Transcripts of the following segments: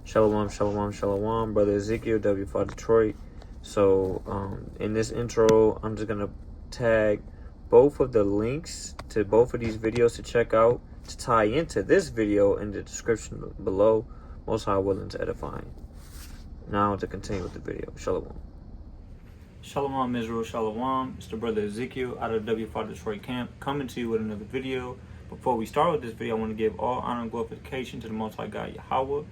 Shalom, shalom, shalom, brother Ezekiel, W5 Detroit. So, in this intro, I'm just gonna tag both of the links to both of these videos to check out to tie into this video in the description below. Most High willing to edifying. Now to continue with the video. Shalom. Shalom, Israel, shalom. It's the brother Ezekiel out of W5 Detroit camp, coming to you with another video. Before we start with this video, I want to give all honor and glorification to the Most High God, Yahweh,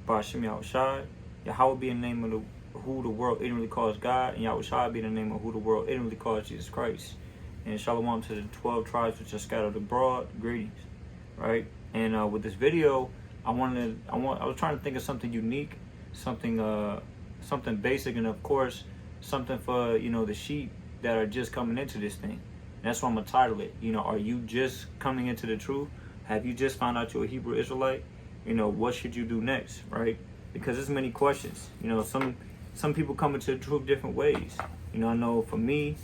Ba'ashem Yahushai. Yahweh being the name of who the world ignorantly calls God, and Yahushai being the name of who the world ignorantly calls Jesus Christ. And shalom to the 12 tribes which are scattered abroad. Greetings, right? And with this video, I was trying to think of something unique, something basic, and of course, something for the sheep that are just coming into this thing. And that's why I'm gonna title it. Are you just coming into the truth? Have you just found out you're a Hebrew Israelite? What should you do next, right? Because there's many questions. Some people come into the truth different ways. I know for me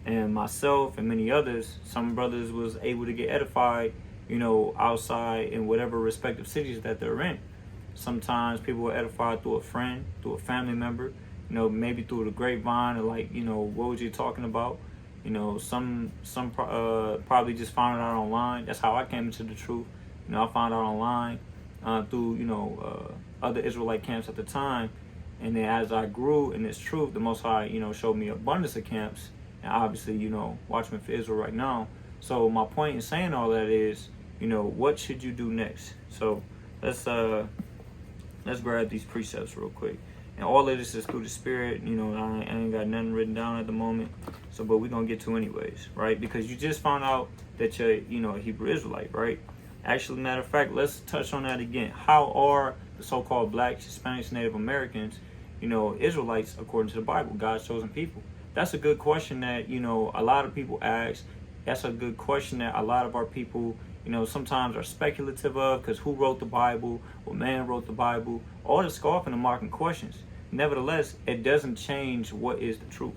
and myself and many others, some brothers was able to get edified, outside in whatever respective cities that they're in. Sometimes people were edified through a friend, through a family member, maybe through the grapevine, or what was you talking about? Some probably just found it out online. That's how I came into the truth. I found out online through other Israelite camps at the time, and then as I grew in this truth, the Most High showed me abundance of camps, and obviously Watchmen for Israel right now. So my point in saying all that is, what should you do next? So let's grab these precepts real quick. And all of this is through the Spirit. I ain't got nothing written down at the moment. So, but we're going to get to anyways, right? Because you just found out that you're, a Hebrew Israelite, right? Actually, matter of fact, let's touch on that again. How are the so-called blacks, Hispanics, Native Americans, Israelites according to the Bible, God's chosen people? That's a good question that, a lot of people ask. That's a good question that a lot of our people, sometimes are speculative of, because who wrote the Bible? What man wrote the Bible? All the scoffing and mocking questions. Nevertheless, it doesn't change what is the truth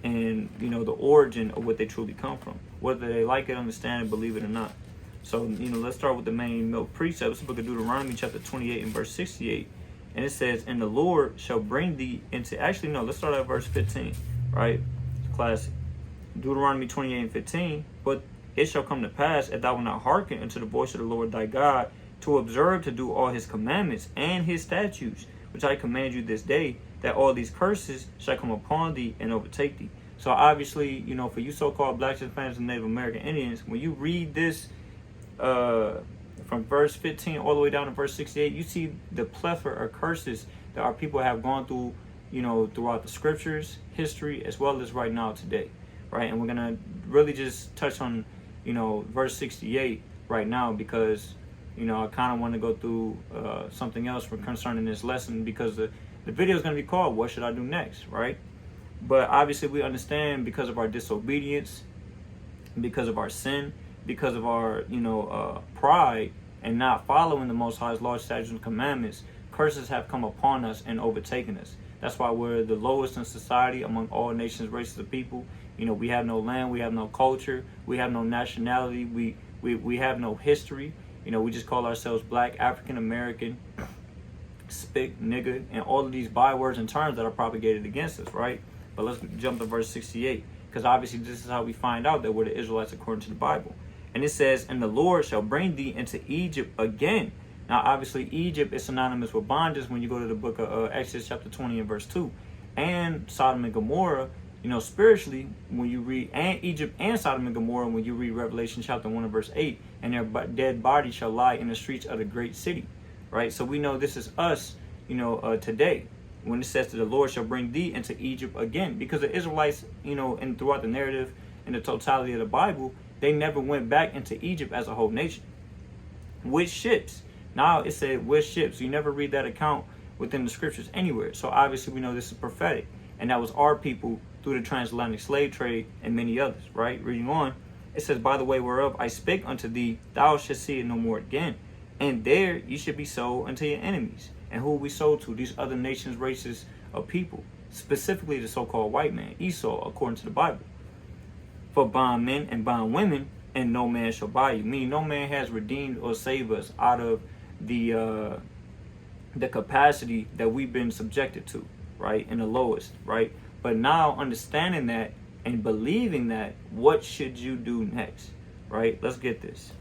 and, the origin of what they truly come from, whether they like it, understand it, believe it or not. So, let's start with the main milk precepts, the book of Deuteronomy, chapter 28 and verse 68. And it says, and the Lord shall bring thee into, let's start at verse 15, right? Classic. Deuteronomy 28 and 15. But it shall come to pass, if thou wilt not hearken unto the voice of the Lord thy God, to observe to do all his commandments and his statutes, which I command you this day, that all these curses shall come upon thee and overtake thee. So obviously, for you so-called blacks, Hispanics, and Native American Indians, when you read this from verse 15 all the way down to verse 68, you see the plethora of curses that our people have gone through, throughout the scriptures, history, as well as right now today, right? And we're going to really just touch on, verse 68 right now because, I kind of want to go through something else concerning this lesson, because the video is going to be called, What Should I Do Next, right? But obviously we understand, because of our disobedience, because of our sin, because of our, pride and not following the Most High's laws, statutes, and commandments, curses have come upon us and overtaken us. That's why we're the lowest in society among all nations, races of people. We have no land, we have no culture, we have no nationality, we have no history. We just call ourselves black, African American, spick, nigga, and all of these bywords and terms that are propagated against us, right? But let's jump to verse 68, because obviously this is how we find out that we're the Israelites according to the Bible. And it says, and the Lord shall bring thee into Egypt again. Now, obviously, Egypt is synonymous with bondage when you go to the book of Exodus chapter 20 and verse 2. And Sodom and Gomorrah, spiritually, when you read, and Egypt and Sodom and Gomorrah, when you read Revelation chapter 1 and verse 8, and their dead bodies shall lie in the streets of the great city, right? So we know this is us, today, when it says that the Lord shall bring thee into Egypt again, because the Israelites, and throughout the narrative and the totality of the Bible, they never went back into Egypt as a whole nation. With ships. Now it said with ships. You never read that account within the scriptures anywhere. So obviously we know this is prophetic. And that was our people through the transatlantic slave trade and many others, right? Reading on, it says, by the way whereof I spake unto thee, thou shalt see it no more again. And there you should be sold unto your enemies. And who we sold to? These other nations, races of people. Specifically the so-called white man, Esau, according to the Bible. For bondmen and bondwomen, and no man shall buy you. Meaning no man has redeemed or saved us out of the the capacity that we've been subjected to, right? In the lowest, right? But now understanding that and believing that, what should you do next, right? Let's get this.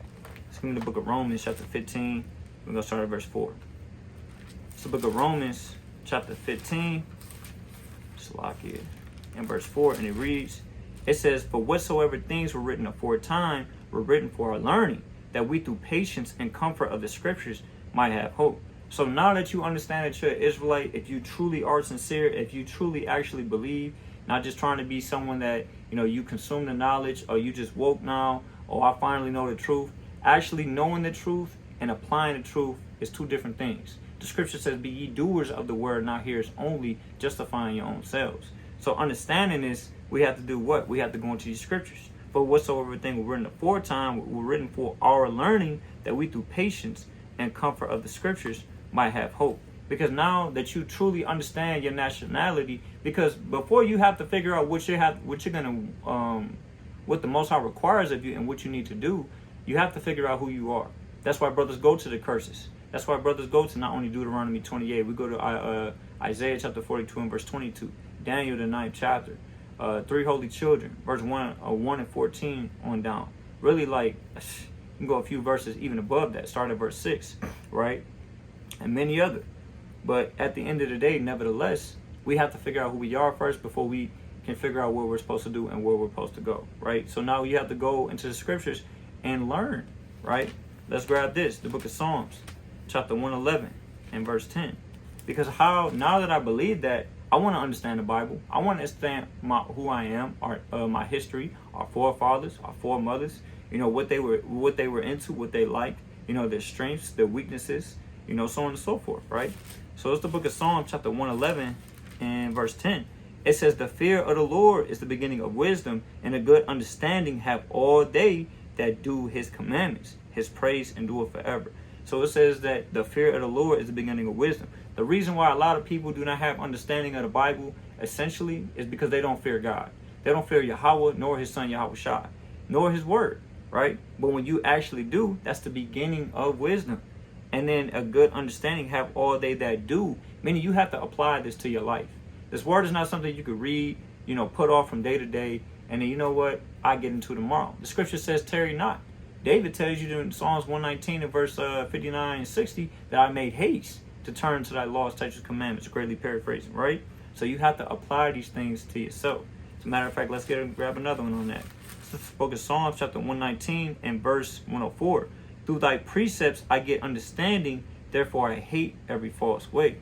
It's in the book of Romans, chapter 15. We're going to start at verse 4. It's the book of Romans, chapter 15. Just lock it. In verse 4, and it reads, it says, for whatsoever things were written aforetime were written for our learning, that we through patience and comfort of the scriptures might have hope. So now that you understand that you're an Israelite, if you truly are sincere, if you truly actually believe, not just trying to be someone that, you consume the knowledge, or you just woke now, or I finally know the truth. Actually knowing the truth and applying the truth is two different things. The scripture says, be ye doers of the word, not hearers only, justifying your own selves. So understanding this, we have to do what? We have to go into these scriptures. For whatsoever thing were written aforetime were written for our learning, that we through patience and comfort of the scriptures might have hope. Because now that you truly understand your nationality, because before you have to figure out what the Most High requires of you and what you need to do, you have to figure out who you are. That's why brothers go to the curses. That's why brothers go to not only Deuteronomy 28, we go to Isaiah chapter 42 and verse 22, Daniel the 9th chapter, 3 holy children, verse 1 and 14 on down. Really, like, you can go a few verses even above that, start at verse 6, right? And many other. But at the end of the day, nevertheless, we have to figure out who we are first before we can figure out what we're supposed to do and where we're supposed to go, right? So now you have to go into the scriptures and learn, right? Let's grab this, the book of Psalms, chapter 111 and verse 10. Because now that I believe that, I want to understand the Bible. I want to understand who I am, my history, our forefathers, our foremothers, what they were into, what they liked, their strengths, their weaknesses, so on and so forth, right? So it's the book of Psalms, chapter 111 and verse 10. It says, the fear of the Lord is the beginning of wisdom, and a good understanding have all they that do his commandments. His praise endure forever. So it says that the fear of the Lord is the beginning of wisdom. The reason why a lot of people do not have understanding of the Bible, essentially, is because they don't fear God. They don't fear Yahweh, nor his son Yahweh Shai, nor his word, right? But when you actually do, that's the beginning of wisdom. And then a good understanding have all they that do, meaning you have to apply this to your life. This word is not something you could read, put off from day to day, and then, I get into tomorrow. The scripture says, tarry not. David tells you in Psalms 119 and verse 59 and 60 that I made haste to turn to thy laws, statutes, commandments, greatly paraphrasing, right? So you have to apply these things to yourself. As a matter of fact, let's grab another one on that. It's the book of Psalms, chapter 119 and verse 104. Through thy precepts I get understanding, therefore I hate every false way.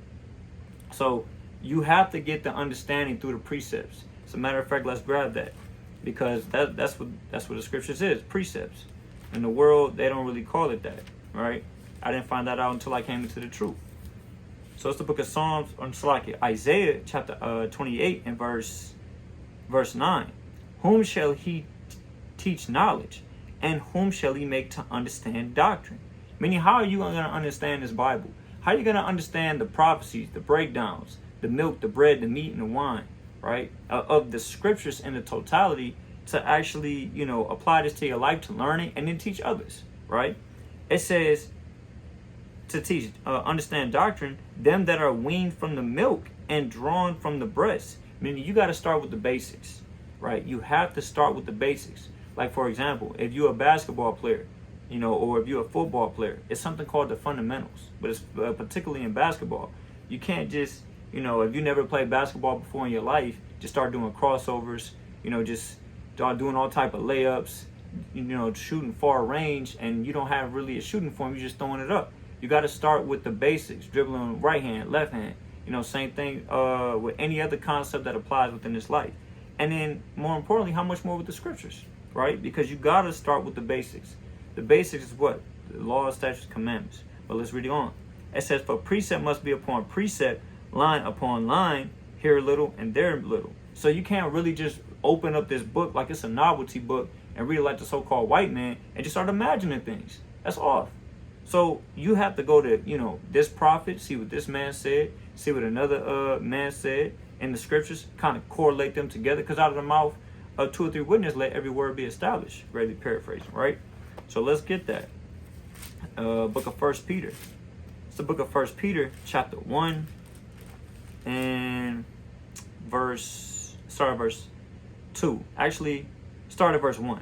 So you have to get the understanding through the precepts. As a matter of fact, let's grab that, because that's what the scriptures is, precepts. In the world, they don't really call it that, right? I didn't find that out until I came into the truth. So it's the book of Psalms, Isaiah chapter 28 and verse 9. Whom shall he teach knowledge, and whom shall he make to understand doctrine? Meaning, how are you going to understand this Bible? How are you going to understand the prophecies, the breakdowns, the milk, the bread, the meat, and the wine, right? Of the scriptures in the totality, to actually, apply this to your life, to learn it, and then teach others, right? It says to teach, understand doctrine, them that are weaned from the milk and drawn from the breast. Meaning you got to start with the basics, right? You have to start with the basics. Like, for example, if you're a basketball player, or if you're a football player, it's something called the fundamentals. But it's particularly in basketball. You can't just, if you never played basketball before in your life, just start doing crossovers, just start doing all type of layups, shooting far range, and you don't have really a shooting form, you're just throwing it up. You got to start with the basics, dribbling right hand, left hand. Same thing with any other concept that applies within this life. And then, more importantly, how much more with the scriptures, right? Because you got to start with the basics. The basics is what? The law, statutes, commandments. But let's read it on. It says, for precept must be upon precept, line upon line, here a little and there a little. So you can't really just open up this book like it's a novelty book and read it like the so-called white man and just start imagining things. That's off. So you have to go to, this prophet, see what this man said, see what another man said in the scriptures, kind of correlate them together, because out of the mouth of 2 or 3 witnesses, let every word be established. Greatly paraphrasing, right? So let's get that. Book of 1 Peter. It's the book of 1 Peter, chapter 1, and verse 2. Actually, start at verse 1.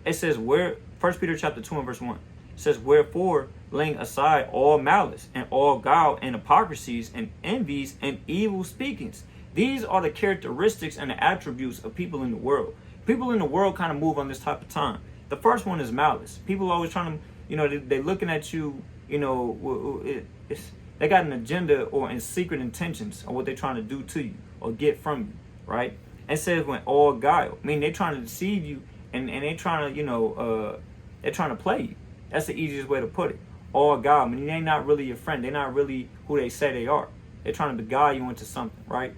It says, 1 Peter chapter 2 and verse 1. It says, wherefore, laying aside all malice and all guile and hypocrisies and envies and evil speakings. These are the characteristics and the attributes of people in the world. People in the world kind of move on this type of time. The first one is malice. People always trying to, they're looking at you, they got an agenda or in secret intentions on what they're trying to do to you or get from you, right? It says when all guile, I mean, they're trying to deceive you and they're trying to, they're trying to play you. That's the easiest way to put it. All guile, I mean, they're not really your friend. They're not really who they say they are. They're trying to beguile you into something, right?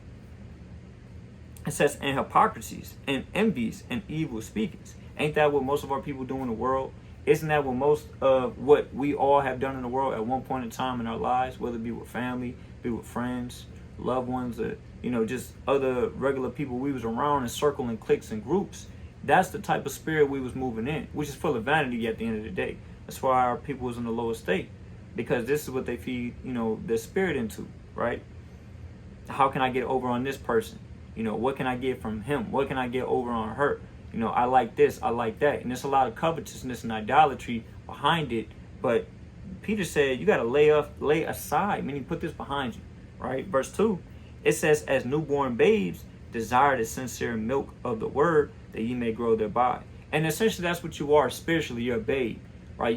It says, and hypocrisies, and envies, and evil speakings. Ain't that what most of our people do in the world? Isn't that what most of what we all have done in the world at one point in time in our lives, whether it be with family, be with friends, loved ones, or, just other regular people we was around in circle and cliques and groups? That's the type of spirit we was moving in, which is full of vanity at the end of the day. That's why our people was in the lowest state, because this is what they feed, their spirit into, right? How can I get over on this person? What can I get from him? What can I get over on her? I like this, I like that. And there's a lot of covetousness and idolatry behind it. But Peter said, you got to lay aside, meaning put this behind you, right? Verse 2, it says, as newborn babes, desire the sincere milk of the word, that ye may grow thereby. And essentially, that's what you are spiritually. You're a babe, right?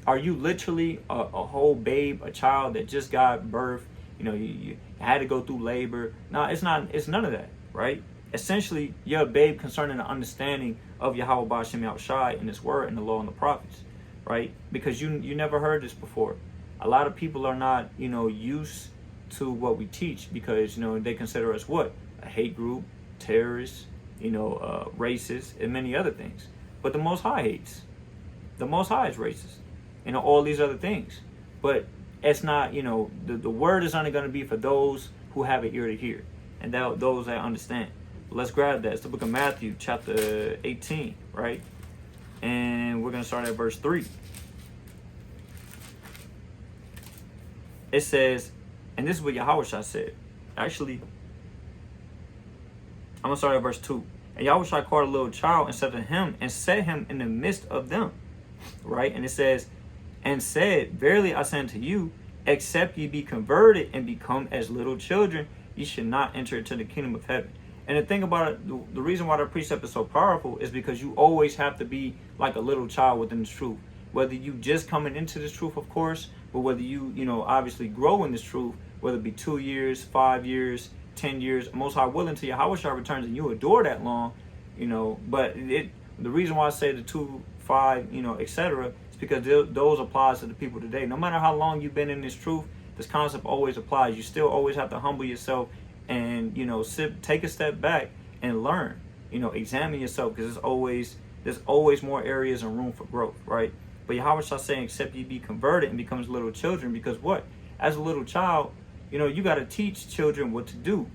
Are you literally a whole babe, a child that just got birth? You had to go through labor. No, it's not. It's none of that, right? Essentially, you're a babe concerning the understanding of Yahweh Ba'Shem Yahushai and His word and the law and the prophets, right? Because you never heard this before. A lot of people are not, used to what we teach because, they consider us what? A hate group, terrorists, racist, and many other things. But the Most High hates. The Most High is racist. All these other things. But it's not, the word is only going to be for those who have an ear to hear. And those that understand. Let's grab that. It's the book of Matthew, chapter 18, right? And we're going to start at verse 3. It says, and this is what Yahushua said. Actually, I'm going to start at verse 2. And Yahushua called a little child and said to him, and set him in the midst of them, right? And it says, and said, verily I say unto you, except ye be converted and become as little children, ye should not enter into the kingdom of heaven. And the thing about it, the reason why the precept is so powerful is because you always have to be like a little child within this truth. Whether you just coming into this truth, of course, but whether you, obviously grow in this truth, whether it be 2 years, 5 years, 10 years, Most High willing till Yahushua returns and you adore that long, but the reason why I say the 2, 5, etc., is because those applies to the people today. No matter how long you've been in this truth, this concept always applies. You still always have to humble yourself and, take a step back and learn, examine yourself, because there's always more areas and room for growth, right? But Yahushua saying, except ye be converted and becomes little children, because what? As a little child, you got to teach children what to do,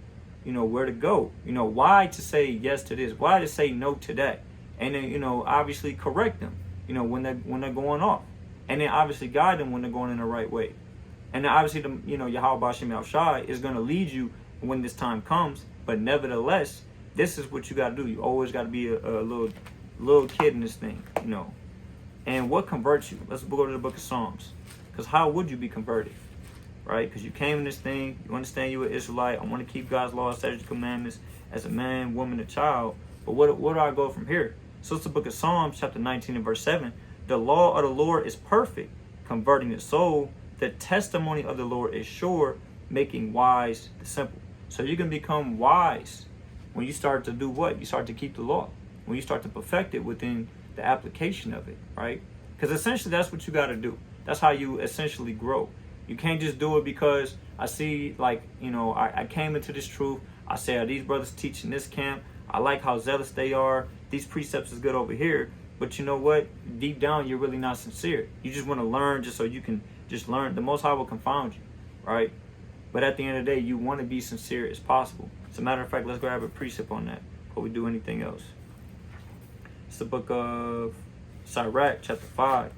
where to go, why to say yes to this, why to say no to that. And then, obviously correct them, when they're going off. And then obviously guide them when they're going in the right way. And then obviously, Yahweh Ba'Shem Yahushai is going to lead you when this time comes. But nevertheless, this is what you got to do. You always got to be a little kid in this thing, And what converts you? Let's go to the book of Psalms. Because how would you be converted? Right? Because you came in this thing. You understand you were Israelite. I want to keep God's laws, statutes, commandments as a man, woman, and child. But where do I go from here? So it's the book of Psalms, chapter 19 and verse 7. The law of the Lord is perfect, converting the soul. The testimony of the Lord is sure, making wise the simple. So you can become wise when you start to do what? You start to keep the law. When you start to perfect it within the application of it, right? Because essentially that's what you got to do. That's how you essentially grow. You can't just do it because I see, I came into this truth. I say, are these brothers teaching this camp? I like how zealous they are. These precepts is good over here. But you know what? Deep down, you're really not sincere. You just want to learn just so you can just learn. The Most High will confound you, right? But at the end of the day, you want to be sincere as possible. As a matter of fact, let's grab a precept on that before we do anything else. It's the book of Sirach, chapter 5,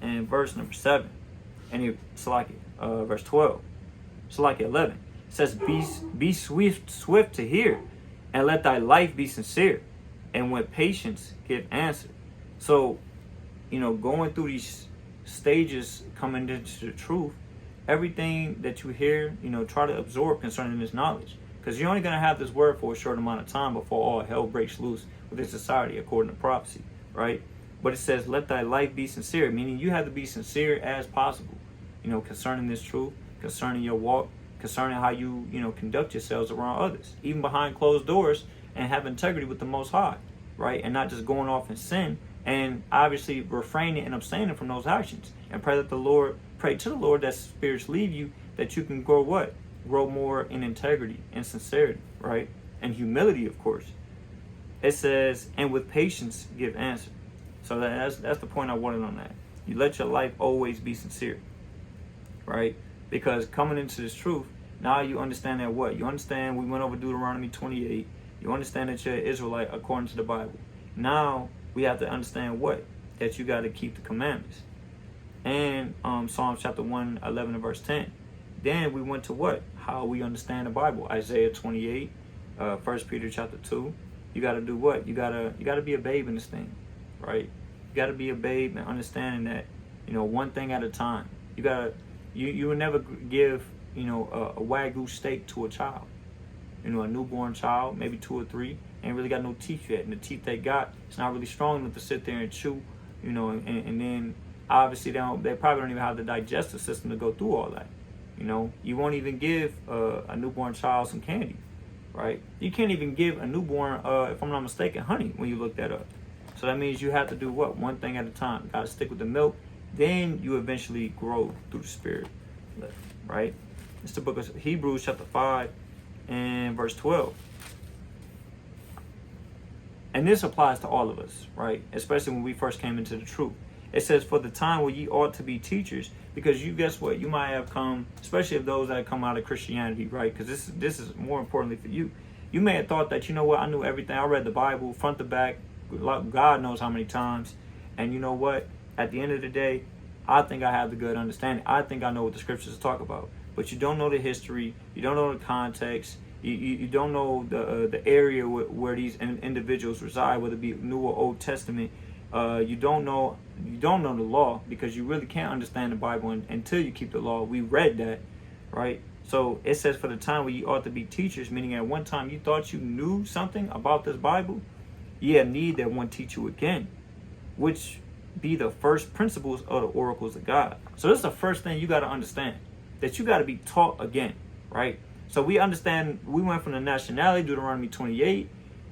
and verse number 7. And Salaki. verse 12. Salaki 11. It says, be swift to hear, and let thy life be sincere, and with patience give answer. So, going through these stages, coming into the truth, everything that you hear, try to absorb concerning this knowledge. Because you're only going to have this word for a short amount of time before all hell breaks loose within society, according to prophecy, right? But it says, let thy life be sincere, meaning you have to be sincere as possible, concerning this truth, concerning your walk, concerning how you, conduct yourselves around others, even behind closed doors, and have integrity with the Most High, right? And not just going off in sin, and obviously refraining and abstaining from those actions. And pray to the Lord that spirits leave you, that you can grow what? Grow more in integrity and sincerity, right? And humility, of course. It says, and with patience give answer. So that's the point I wanted on that. You let your life always be sincere, right? Because coming into this truth, now you understand that what? You understand we went over Deuteronomy 28. You understand that you're an Israelite according to the Bible. Now we have to understand what? That you got to keep the commandments. And Psalms chapter 1:11 and verse 10. Then we went to what? How we understand the Bible. Isaiah 28, 1 Peter chapter 2. You got to do what? You gotta be a babe in this thing, right? You got to be a babe and understanding that, one thing at a time. You would never give, a Wagyu steak to a child. A newborn child, maybe 2 or 3, ain't really got no teeth yet. And the teeth they got, it's not really strong enough to sit there and chew, and then obviously they probably don't even have the digestive system to go through all that. You won't even give a newborn child some candy, right? You can't even give a newborn, if I'm not mistaken, honey when you look that up. So that means you have to do what? One thing at a time. Got to stick with the milk. Then you eventually grow through the Spirit, right? It's the book of Hebrews chapter 5 and verse 12. And this applies to all of us, right? Especially when we first came into the truth. It says, for the time where ye ought to be teachers, because you guess what? You might have come, especially of those that come out of Christianity, right? Because this is more importantly for you. You may have thought that, I knew everything. I read the Bible front to back, God knows how many times. And you know what? At the end of the day, I think I have the good understanding. I think I know what the scriptures talk about. But you don't know the history. You don't know the context. You don't know the area where these individuals reside, whether it be New or Old Testament. You don't know the law, because you really can't understand the Bible until you keep the law. We read that, right? So it says, for the time where you ought to be teachers, meaning at one time you thought you knew something about this Bible, ye have need that one teach you again, which be the first principles of the oracles of God. So this is the first thing you got to understand, that you got to be taught again, right? So we understand, we went from the nationality, Deuteronomy 28.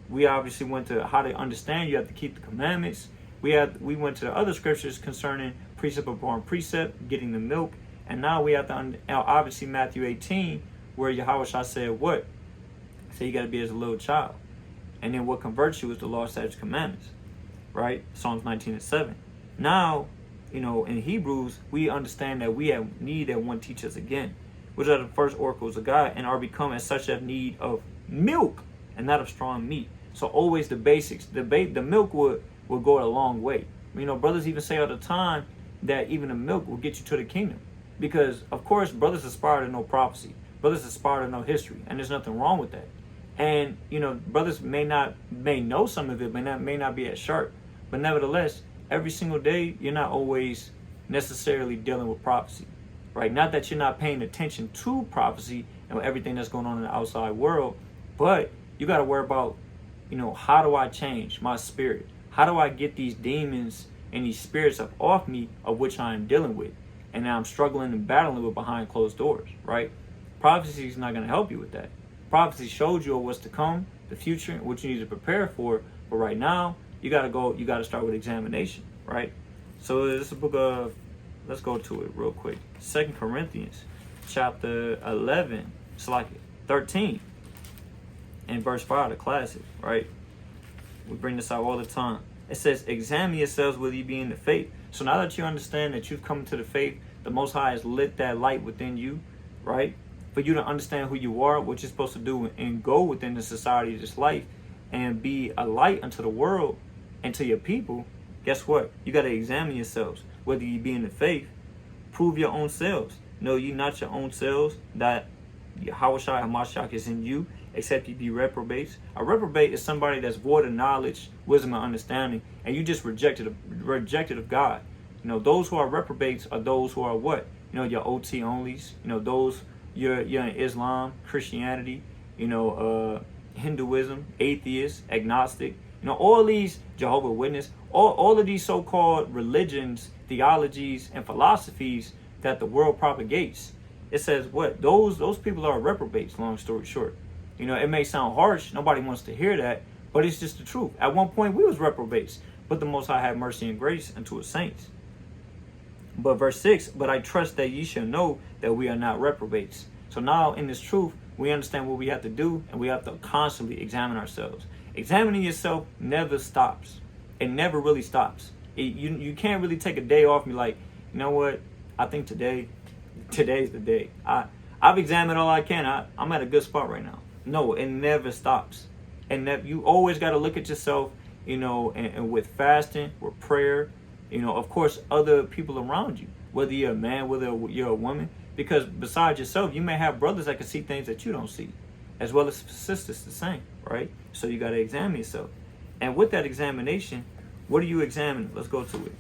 We obviously went to how to understand you have to keep the commandments. We went to the other scriptures concerning precept upon precept, getting the milk. And now we have to, obviously Matthew 18, where Yahweh said what? So you got to be as a little child. And then what converts you is the law, statutes, commandments, right? Psalms 19:7. Now, in Hebrews, we understand that we have need that one teach us again, which are the first oracles of God, and are become as such have need of milk and not of strong meat. So always the basics. The milk will go a long way. Brothers even say all the time that even the milk will get you to the kingdom. Because, of course, brothers aspire to know prophecy. Brothers aspire to know history. And there's nothing wrong with that. And, brothers may know some of it, may not be as sharp. But nevertheless, every single day, you're not always necessarily dealing with prophecy, right? Not that you're not paying attention to prophecy and everything that's going on in the outside world, but you got to worry about, how do I change my spirit? How do I get these demons and these spirits up off me, of which I am dealing with, and now I'm struggling and battling with behind closed doors, right? Prophecy is not going to help you with that. Prophecy showed you what's to come, the future, what you need to prepare for. But right now, you got to start with examination, right? So this is a book of, let's go to it real quick. 2 Corinthians chapter 11, it's like 13, and verse 5, the classic, right? We bring this out all the time. It says, examine yourselves whether you be in the faith. So now that you understand that you've come to the faith, the Most High has lit that light within you, right? For you to understand who you are, what you're supposed to do, and go within the society of this life and be a light unto the world and to your people. Guess what? You got to examine yourselves, whether you be in the faith. Prove your own selves. Know ye not your own selves that Yahushua HaMashiach is in you, except ye be reprobates. A reprobate is somebody that's void of knowledge, wisdom, and understanding, and you just rejected of God. You know, those who are reprobates are those who are what? You know, your OT onlys. You know, those you're in Islam, Christianity. You know, Hinduism, atheist, agnostic. You know, all these Jehovah's Witness, all of these so-called religions, theologies, and philosophies that the world propagates. It says what? Those people are reprobates, long story short. You know, it may sound harsh. Nobody wants to hear that, but it's just the truth. At one point, we was reprobates, but the Most High had mercy and grace unto his saints. But verse 6, but I trust that ye shall know that we are not reprobates. So now in this truth, we understand what we have to do, and we have to constantly examine ourselves. Examining yourself never stops. It never really stops. You can't really take a day off and be like, you know what? I think today's the day. I've examined all I can. I'm at a good spot right now. No, it never stops. And that you always got to look at yourself, you know, and with fasting, with prayer, you know, of course, other people around you, whether you're a man, whether you're a woman, because besides yourself, you may have brothers that can see things that you don't see, as well as sisters the same, right? So you got to examine yourself. And with that examination, what are you examining? Let's go to it.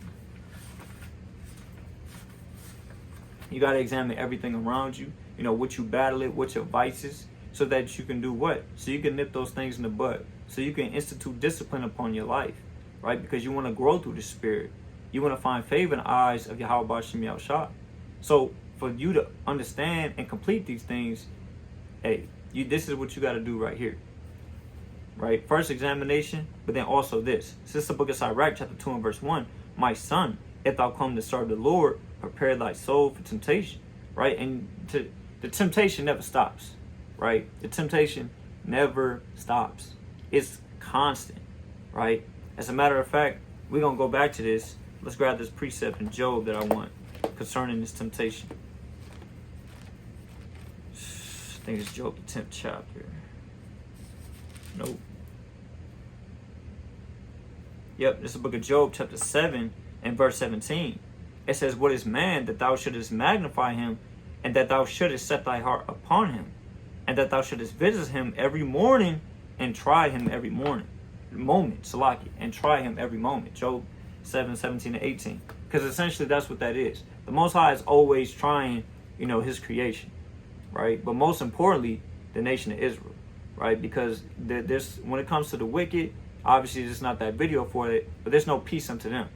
You got to examine everything around you, you know, what you battle it, what your vices, so that you can do what? So you can nip those things in the bud. So you can institute discipline upon your life, right? Because you want to grow through the Spirit. You want to find favor in the eyes of Yahweh Shem Yahushua. So for you to understand and complete these things, hey, this is what you got to do right here. Right? First examination, but then also this. This is the book of Sirach, chapter 2 and verse 1. My son, if thou come to serve the Lord, prepare thy soul for temptation. Right? And the temptation never stops. Right? The temptation never stops. It's constant. Right? As a matter of fact, we're going to go back to this. Let's grab this precept in Job that I want concerning this temptation. I think it's Job, the 10th chapter. Nope. Yep, this is the book of Job, chapter 7 and verse 17. It says, what is man that thou shouldest magnify him, and that thou shouldest set thy heart upon him, and that thou shouldest visit him every morning and try him every moment, Salaki, and try him every moment. Job 7, 17 and 18. Because essentially that's what that is. The Most High is always trying, you know, his creation, right? But most importantly, the nation of Israel, right? Because there's, when it comes to the wicked, obviously there's not that video for it, but there's no peace unto them.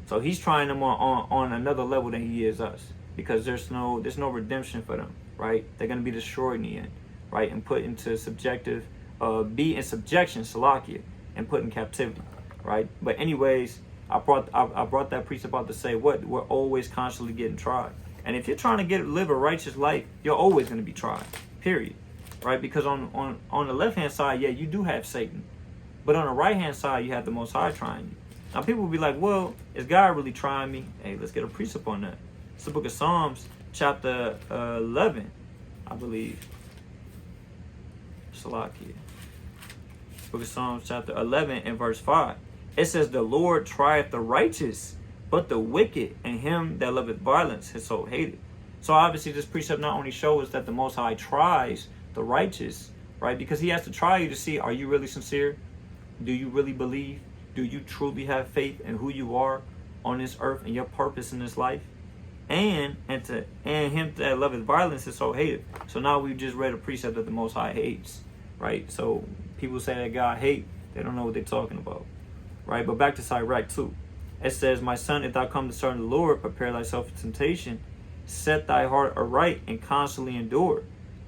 So he's trying them on another level than he is us, because there's no redemption for them, right? They're going to be destroyed in the end, right? And put into subjective, be in subjection, Salakia, and put in captivity, right? But anyways, I brought that precept out to say what? We're always constantly getting tried. And if you're trying to live a righteous life, you're always going to be tried, period, right? Because on the left-hand side, yeah, you do have Satan. But on the right-hand side, you have the Most High trying you. Now, people will be like, well, is God really trying me? Hey, let's get a precept on that. It's the book of Psalms, chapter 11, I believe. Salakia. Book of Psalms, chapter 11 and verse 5. It says, the Lord trieth the righteous, but the wicked and him that loveth violence his soul hated. So obviously this precept not only shows that the Most High tries the righteous, right? Because he has to try you to see, are you really sincere? Do you really believe? Do you truly have faith in who you are on this earth and your purpose in this life? And him that loveth violence is so hated. So now we just read a precept that the Most High hates, right? So people say that God hate, they don't know what they're talking about, right? But back to Sirach 2. It says, my son, if thou come to serve the Lord, prepare thyself for temptation. Set thy heart aright and constantly endure,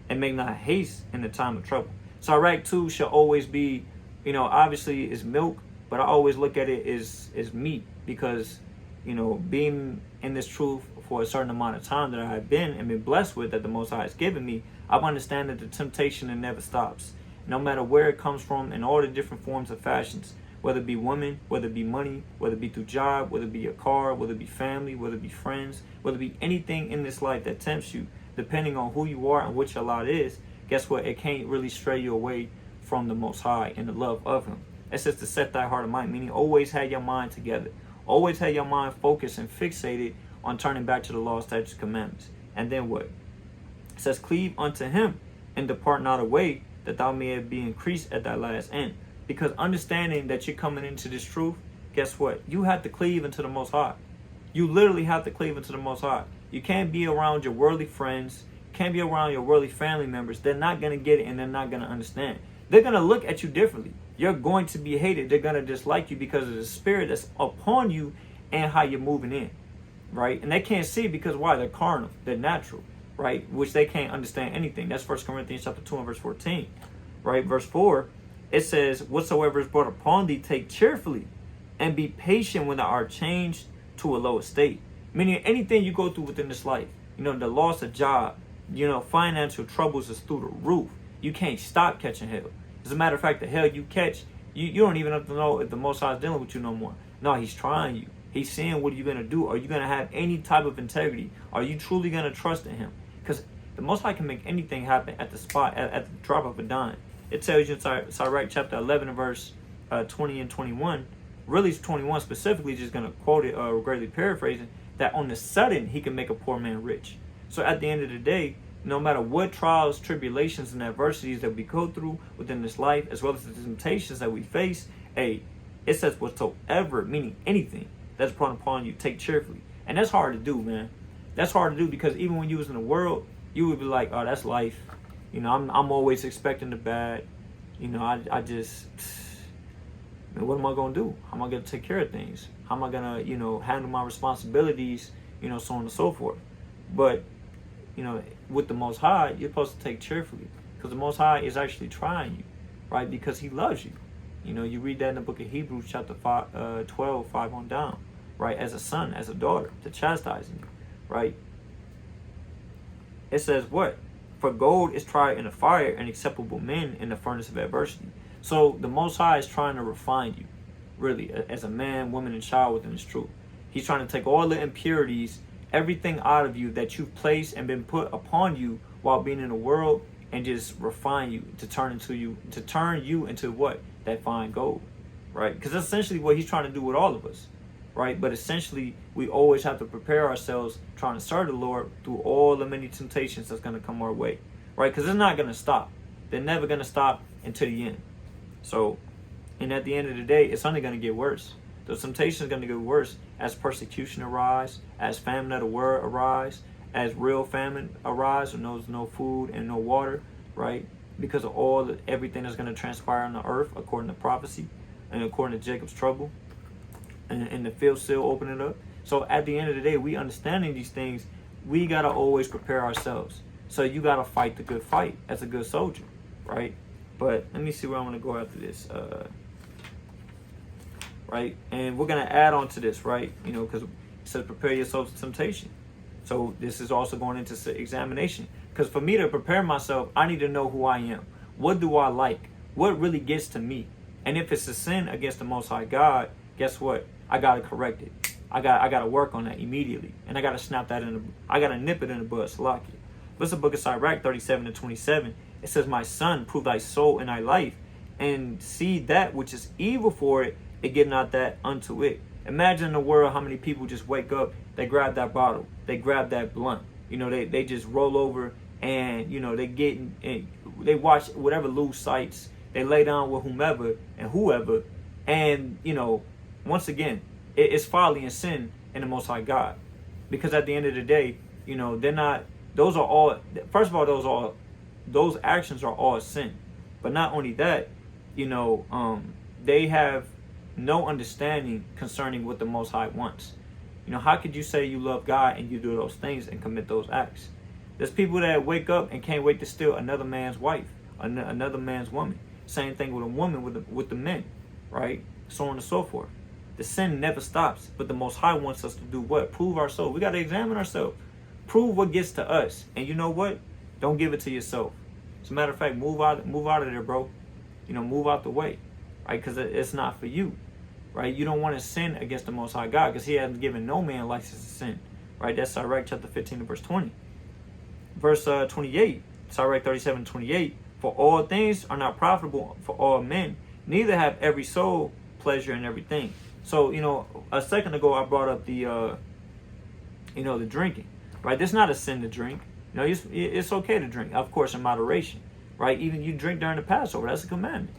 and make not haste in the time of trouble. Sirach 2 shall always be, you know, obviously is milk, but I always look at it as meat, because, you know, being in this truth for a certain amount of time that I have been and been blessed with, that the Most High has given me, I understand that the temptation, it never stops. No matter where it comes from, in all the different forms of fashions, whether it be women, whether it be money, whether it be through job, whether it be a car, whether it be family, whether it be friends, whether it be anything in this life that tempts you, depending on who you are and what your lot is, guess what? It can't really stray you away from the Most High and the love of Him. It says to set thy heart and mind, meaning always have your mind together. Always have your mind focused and fixated on turning back to the law, statutes, commandments. And then what? It says, cleave unto him and depart not away, that thou mayest be increased at thy last end. Because understanding that you're coming into this truth, guess what? You have to cleave into the Most High. You literally have to cleave into the Most High. You can't be around your worldly friends, can't be around your worldly family members. They're not going to get it and they're not going to understand. They're going to look at you differently. You're going to be hated. They're going to dislike you because of the spirit that's upon you and how you're moving in, right? And they can't see it because why? They're carnal. They're natural, right? Which they can't understand anything. That's 1 Corinthians chapter 2 and verse 14, right? Verse 4, it says, whatsoever is brought upon thee, take cheerfully, and be patient when thou art changed to a lower state. Meaning anything you go through within this life, you know, the loss of job, you know, financial troubles is through the roof. You can't stop catching hell. As a matter of fact, the hell you catch, you don't even have to know if the Most High is dealing with you no more. No, he's trying you. He's seeing what you're going to do. Are you going to have any type of integrity? Are you truly going to trust in him? Because the Most High can make anything happen at the spot, at the drop of a dime. It tells you in Sirach chapter 11 and verse 20 and 21, really 21 specifically, just going to quote it greatly paraphrasing, that on the sudden he can make a poor man rich. So at the end of the day, no matter what trials, tribulations, and adversities that we go through within this life, as well as the temptations that we face, it says whatsoever, meaning anything that's brought upon you, take cheerfully. And that's hard to do, man. That's hard to do because even when you was in the world, you would be like, oh, that's life. You know, I'm always expecting the bad. You know, I just, man, what am I going to do? How am I going to take care of things? How am I going to, you know, handle my responsibilities, you know, so on and so forth. But, you know, with the Most High, you're supposed to take cheerfully because the Most High is actually trying you, right? Because he loves you. You know, you read that in the book of Hebrews chapter 12, 5 on down, right? As a son, as a daughter, to chastising you, right? It says what? For gold is tried in the fire and acceptable men in the furnace of adversity. So the Most High is trying to refine you, really, as a man, woman, and child within his truth. He's trying to take all the impurities, everything out of you that you've placed and been put upon you while being in the world, and just refine you to turn you into what? That fine gold, right? Because that's essentially what he's trying to do with all of us, right? But essentially, we always have to prepare ourselves trying to serve the Lord through all the many temptations that's going to come our way, right? Because it's not going to stop. They're never going to stop until the end. So, and at the end of the day, it's only going to get worse. The temptation is going to get worse as persecution arise, as famine of the world arise, as real famine arise, when there's no food and no water, right? Because of everything that's going to transpire on the earth, according to prophecy, and according to Jacob's trouble, and the field still opening up. So at the end of the day, we understanding these things, we got to always prepare ourselves. So you got to fight the good fight as a good soldier, right? But let me see where I'm going to go after this. Right? And we're going to add on to this, right? You know, because it says prepare yourselves to temptation. So this is also going into examination. Because for me to prepare myself, I need to know who I am. What do I like? What really gets to me? And if it's a sin against the Most High God, guess what? I got to correct it. I got to work on that immediately. And I got to snap that I got to nip it in the bud, Salakia. Listen to book of Sirach 37 and 27. It says, my son, prove thy soul in thy life, and see that which is evil for it, it get not that unto it. Imagine in the world how many people just wake up, they grab that bottle, they grab that blunt, you know, they just roll over and, you know, they watch whatever loose sites, they lay down with whomever and, you know, once again, it's folly and sin in the Most High God. Because at the end of the day, you know, those actions are all sin. But not only that, you know, they have no understanding concerning what the Most High wants. You know, how could you say you love God and you do those things and commit those acts? There's people that wake up and can't wait to steal another man's wife, another man's woman. Same thing with a woman, with the men, right? So on and so forth. The sin never stops, but the Most High wants us to do what? Prove ourselves. We got to examine ourselves. Prove what gets to us. And you know what? Don't give it to yourself. As a matter of fact, move out of there, bro. You know, move out the way, right? Because it's not for you, right? You don't want to sin against the Most High God because he hasn't given no man license to sin, right? That's Sirach chapter 15 and verse 20. Verse 28, Sirach 37, 28. For all things are not profitable for all men, neither have every soul pleasure in everything. So, you know, a second ago I brought up the, you know, the drinking. right? It's not a sin to drink. You know, it's okay to drink, of course, in moderation, right? Even you drink during the Passover, that's a commandment.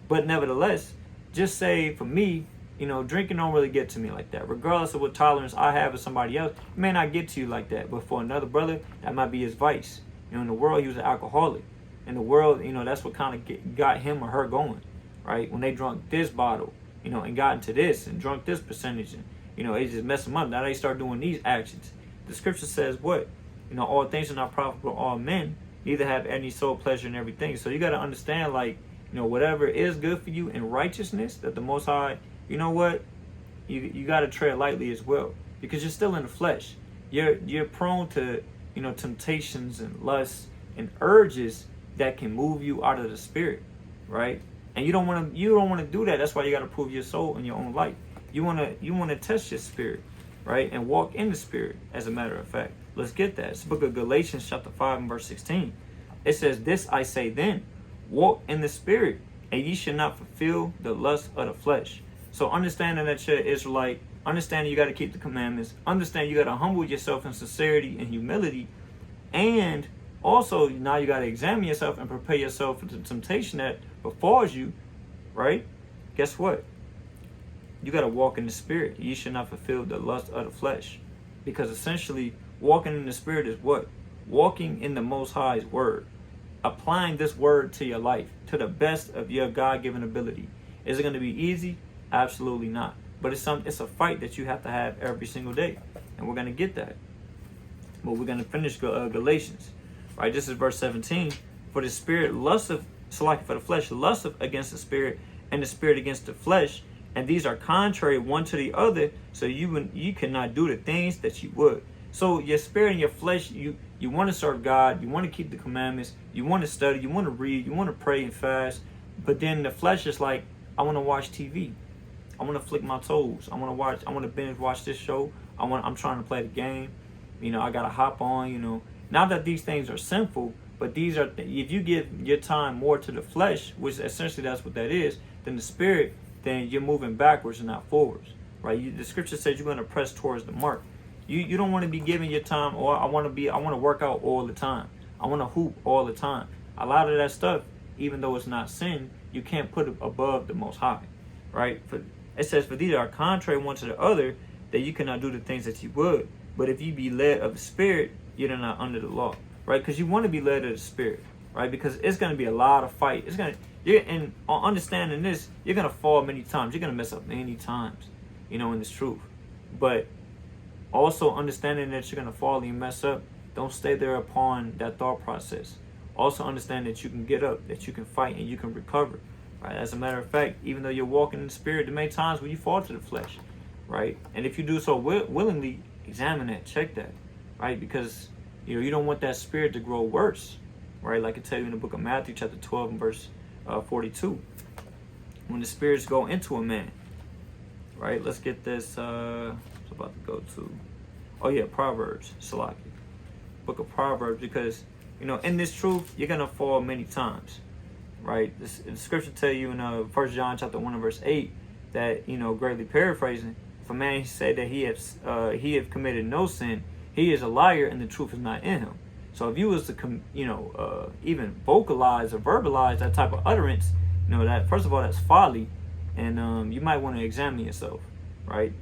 But nevertheless, just say for me, you know, drinking don't really get to me like that. Regardless of what tolerance I have with somebody else, it may not get to you like that. But for another brother, that might be his vice. You know, in the world, he was an alcoholic. In the world, you know, that's what kind of got him or her going, right? When they drunk this bottle, you know, and got into this and drunk this percentage, and, you know, it just messed them up. Now they start doing these actions. The scripture says what? You know, all things are not profitable to all men, neither have any soul pleasure in everything. So you got to understand, like, you know, whatever is good for you in righteousness, that the Most High, you know what? You got to tread lightly as well, because you're still in the flesh. You're prone to, you know, temptations and lusts and urges that can move you out of the spirit, right? And you don't want to do that. That's why you got to prove your soul in your own life. You want to test your spirit, right? And walk in the spirit, as a matter of fact. Let's get that. It's the book of Galatians chapter 5 and verse 16. It says, "This I say then, walk in the spirit, and ye should not fulfill the lust of the flesh." So understanding that you're Israelite, understanding you got to keep the commandments, understand you got to humble yourself in sincerity and humility, and also now you got to examine yourself and prepare yourself for the temptation that befalls you, right? Guess what? You got to walk in the spirit. You should not fulfill the lust of the flesh, because essentially walking in the spirit is what? Walking in the Most High's word, applying this word to your life to the best of your God-given ability. Is it going to be easy? Absolutely not. But it's a fight that you have to have every single day, and we're going to get that. But we're going to finish Galatians, right? This is verse 17. "For the spirit lusteth, for the flesh lusteth against the spirit, and the spirit against the flesh, and these are contrary one to the other, so you cannot do the things that you would." So your spirit and your flesh, you want to serve God, you want to keep the commandments, you want to study, you want to read, you want to pray and fast, but then the flesh is like, I want to watch TV. I want to flick my toes. I want to binge watch this show. I'm trying to play the game. You know, I got to hop on, you know. Not that these things are sinful, but these are, if you give your time more to the flesh, which essentially that's what that is, than the spirit, then you're moving backwards and not forwards, right? The scripture says you're going to press towards the mark. You don't want to be giving your time, or I want to work out all the time. I want to hoop all the time. A lot of that stuff, even though it's not sin, you can't put it above the Most High, right? It says, "For these are contrary one to the other, that you cannot do the things that you would. But if you be led of the Spirit, you're not under the law," right? Because you want to be led of the Spirit, right? Because it's going to be a lot of fight. And on understanding this, you're going to fall many times. You're going to mess up many times, you know, in this truth. But also understanding that you're going to fall and you mess up, don't stay there upon that thought process. Also understand that you can get up, that you can fight, and you can recover, right? As a matter of fact, even though you're walking in the spirit, there may be times when you fall to the flesh, right? And if you do so willingly, examine that, check that, right? Because, you know, you don't want that spirit to grow worse, right? Like I tell you in the book of Matthew chapter 12 and verse 42. When the spirits go into a man, right? Let's get this, it's about to go to, Proverbs, Salaki. Book of Proverbs, because, you know, in this truth, you're going to fall many times, right? The scripture tell you in 1 John chapter 1 and verse 8 that, you know, greatly paraphrasing, if a man say that he have committed no sin, he is a liar and the truth is not in him. So if you was to, even vocalize or verbalize that type of utterance, you know, that first of all, that's folly, and you might want to examine yourself, right?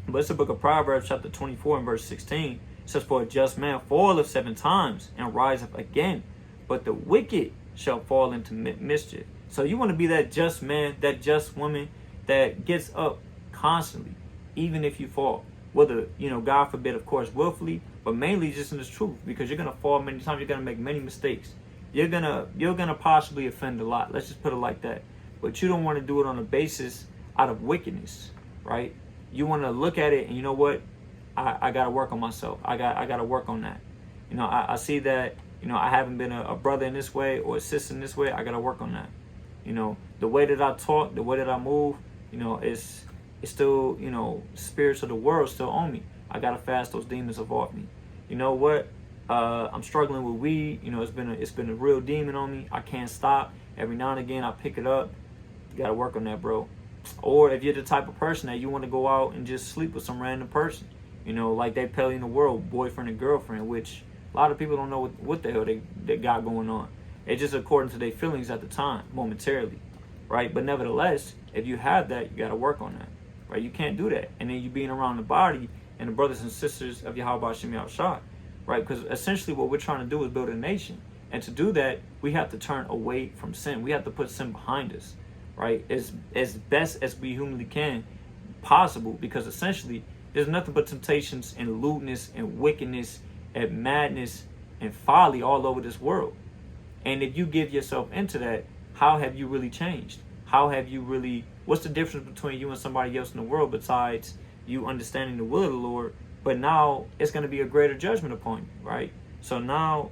But it's the book of Proverbs chapter 24 and verse 16. It says, "For a just man falleth 7 times and riseth again, but the wicked shall fall into mischief." So you want to be that just man, that just woman that gets up constantly, even if you fall. Whether, you know, God forbid, of course, willfully, but mainly just in the truth, because you're going to fall many times. You're going to make many mistakes. You're gonna possibly offend a lot. Let's just put it like that. But you don't want to do it on a basis out of wickedness, right? You want to look at it and, you know what? I got to work on myself. I got to work on that. You know, I see that, you know, I haven't been a brother in this way or a sister in this way. I got to work on that. You know, the way that I talk, the way that I move, you know, it's still, you know, spirits of the world still on me. I got to fast those demons off me. You know what? I'm struggling with weed. You know, it's been a real demon on me. I can't stop. Every now and again, I pick it up. You got to work on that, bro. Or if you're the type of person that you want to go out and just sleep with some random person, You know, like they Pelly in the world, boyfriend and girlfriend, which a lot of people don't know what the hell they got going on. It's just according to their feelings at the time, momentarily, right? But nevertheless, if you have that, you got to work on that, right? You can't do that. And then you being around the body and the brothers and sisters of Yahweh Shem Yahushua, right? Because essentially what we're trying to do is build a nation. And to do that, we have to turn away from sin. We have to put sin behind us, right? As best as we humanly can possible, because essentially there's nothing but temptations and lewdness and wickedness and madness and folly all over this world. And if you give yourself into that, how have you really changed? How have you really, what's the difference between you and somebody else in the world besides you understanding the will of the Lord? But now it's going to be a greater judgment upon you, right? So now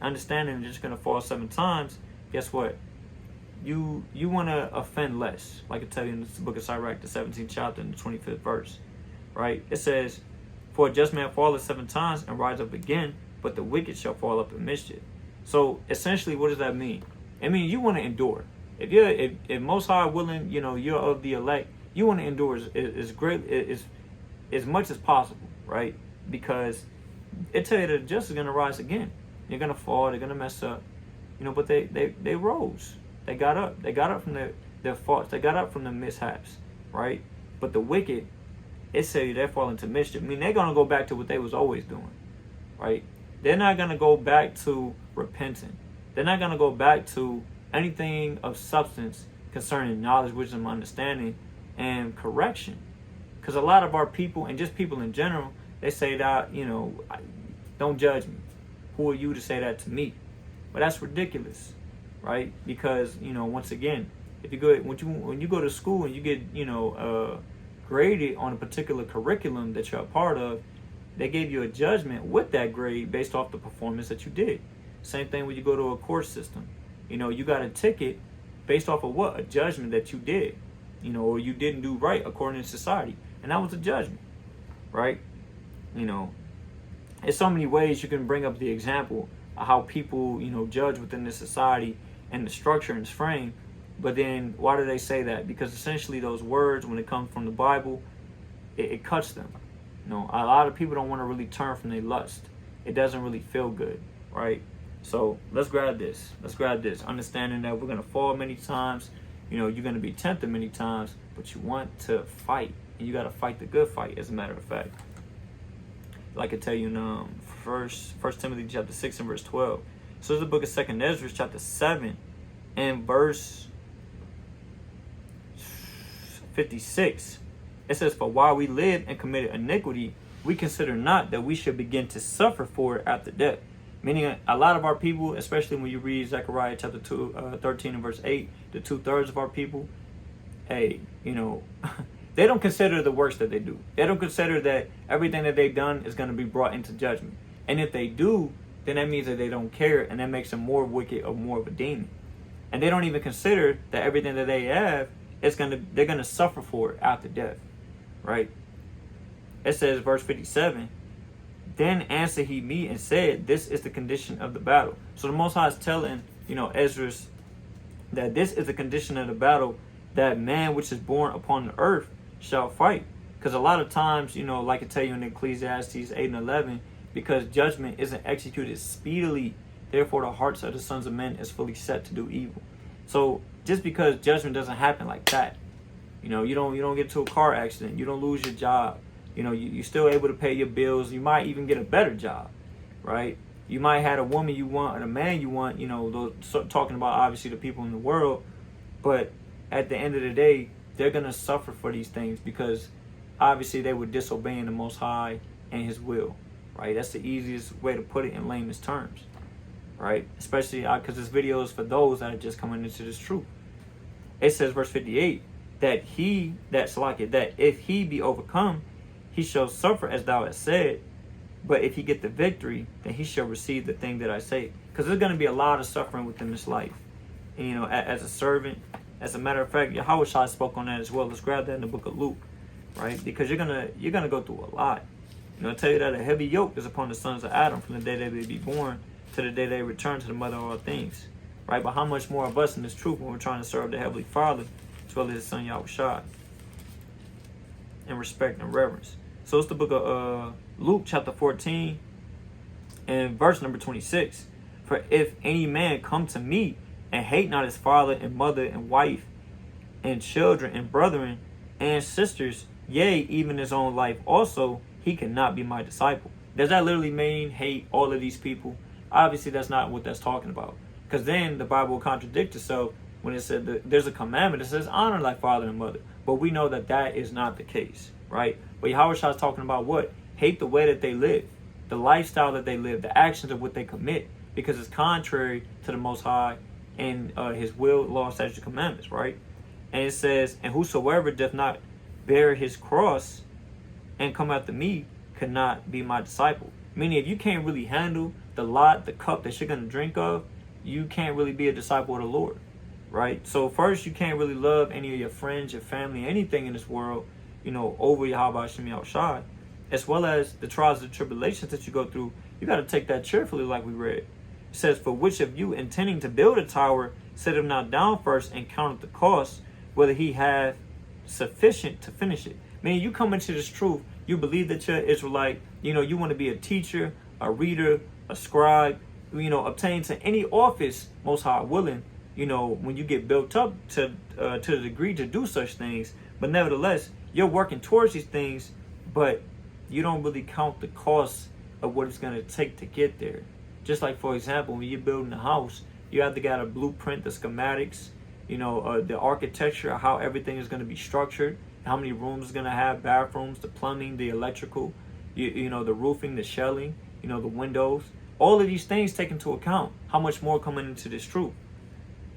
understanding you're just going to fall 7 times, guess what? You want to offend less. Like I tell you in the book of Sirach, the 17th chapter and the 25th verse, right? It says, for a just man falleth 7 times and rise up again, but the wicked shall fall up in mischief. So essentially, what does that mean? I mean, you want to endure. If Most High willing, you know, you're of the elect, you want to endure as great as much as possible, right? Because it tell you that the just is going to rise again. They're going to fall. They're going to mess up, you know. But they rose. They got up. They got up from their faults. They got up from the mishaps, right? But the wicked, it say they're falling to mischief. I mean, they're going to go back to what they was always doing, right? They're not going to go back to repenting. They're not going to go back to anything of substance concerning knowledge, wisdom, understanding, and correction. Because a lot of our people, and just people in general, they say that, you know, don't judge me. Who are you to say that to me? But that's ridiculous, right? Because, you know, once again, if you go when you go to school and you get, you know, graded on a particular curriculum that you're a part of, they gave you a judgment with that grade based off the performance that you did. Same thing when you go to a course system. You know, you got a ticket based off of what? A judgment that you did, you know, or you didn't do right according to society. And that was a judgment, right? You know, there's so many ways you can bring up the example of how people, you know, judge within this society and the structure and its frame. But then why do they say that? Because essentially those words, when it comes from the Bible, it cuts them. You know, a lot of people don't want to really turn from their lust. It doesn't really feel good, right? So let's grab this. Let's grab this. Understanding that we're going to fall many times. You know, you're going to be tempted many times, but you want to fight. And you got to fight the good fight, as a matter of fact. Like I tell you in First Timothy chapter 6 and verse 12. So it's the book of 2nd Ezra chapter 7 and verse 56. It says, for while we live and committed iniquity, we consider not that we should begin to suffer for it after death. Meaning a lot of our people, especially when you read Zechariah chapter 13 and verse 8, the 2/3 of our people, hey, you know, they don't consider the works that they do. They don't consider that everything that they've done is going to be brought into judgment. And if they do, then that means that they don't care, and that makes them more wicked or more of a demon. And they don't even consider that everything that they have they're gonna suffer for it after death. Right? It says, verse 57, then answered he me and said, this is the condition of the battle. So the Most High is telling, you know, Ezra, that this is the condition of the battle, that man which is born upon the earth shall fight. Because a lot of times, you know, like I tell you in Ecclesiastes 8 and 11, because judgment isn't executed speedily, therefore the hearts of the sons of men is fully set to do evil. So just because judgment doesn't happen like that, you know, you don't get into a car accident, you don't lose your job, you know, you're still able to pay your bills, you might even get a better job, right? You might have a woman you want and a man you want, you know, talking about obviously the people in the world, but at the end of the day, they're going to suffer for these things because obviously they were disobeying the Most High and His will, right? That's the easiest way to put it in layman's terms, right? Especially because this video is for those that are just coming into this truth. It says, verse 58, that if he be overcome, he shall suffer as thou hast said, but if he get the victory, then he shall receive the thing that I say. Because there's going to be a lot of suffering within this life. And, you know, as a servant, as a matter of fact, Yahweh spoke on that as well. Let's grab that in the book of Luke, right? Because you're gonna go through a lot. You know, I tell you that a heavy yoke is upon the sons of Adam from the day they be born to the day they return to the mother of all things, right? But how much more of us in this truth when we're trying to serve the Heavenly Father as well as His Son Yahweh in respect and reverence. So it's the book of Luke chapter 14 and verse number 26. For if any man come to me and hate not his father and mother and wife and children and brethren and sisters, yea, even his own life also, he cannot be my disciple. Does that literally mean hate all of these people? Obviously, that's not what that's talking about. Because then the Bible will contradict itself when it said that there's a commandment that says honor thy father and mother. But we know that that is not the case, right? But Yahushua is talking about what? Hate the way that they live, the lifestyle that they live, the actions of what they commit, because it's contrary to the Most High and his will, law, statutes, commandments, right? And it says, and whosoever doth not bear his cross and come after me cannot be my disciple. Meaning, if you can't really handle the cup that you're going to drink of, you can't really be a disciple of the Lord, right? So first, you can't really love any of your friends, your family, anything in this world, over Yahweh Hashem Yahushai, as well as the trials and tribulations that you go through. You got to take that cheerfully, like we read. It says, for which of you intending to build a tower, set him not down first and count the cost, whether he have sufficient to finish it. Meaning, you come into this truth, you believe that you're Israelite, you want to be a teacher, a reader, a scribe, obtain to any office, Most High willing, when you get built up to the degree to do such things. But nevertheless, you're working towards these things, but you don't really count the cost of what it's going to take to get there. Just like, for example, when you're building a house, you have to get a blueprint, the schematics, the architecture, how everything is going to be structured, how many rooms it's going to have, bathrooms, the plumbing, the electrical, the roofing, the shelling, the windows. All of these things take into account. How much more coming into this truth?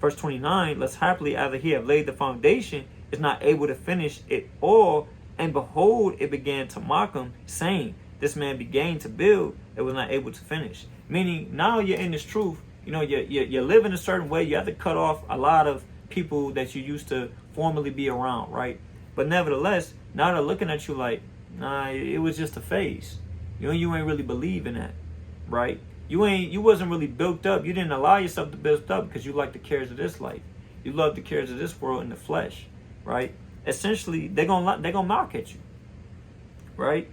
Verse 29, lest happily after he have laid the foundation, is not able to finish it all, and behold, it began to mock him, saying, this man began to build, it was not able to finish. Meaning, now you're in this truth, you're living a certain way, you have to cut off a lot of people that you used to formerly be around, right? But nevertheless, now they're looking at you like, nah, it was just a phase. You ain't really believe in that, right? You wasn't really built up. You didn't allow yourself to build up because you like the cares of this life. You love the cares of this world and the flesh, right? Essentially, they're gonna mock at you, right?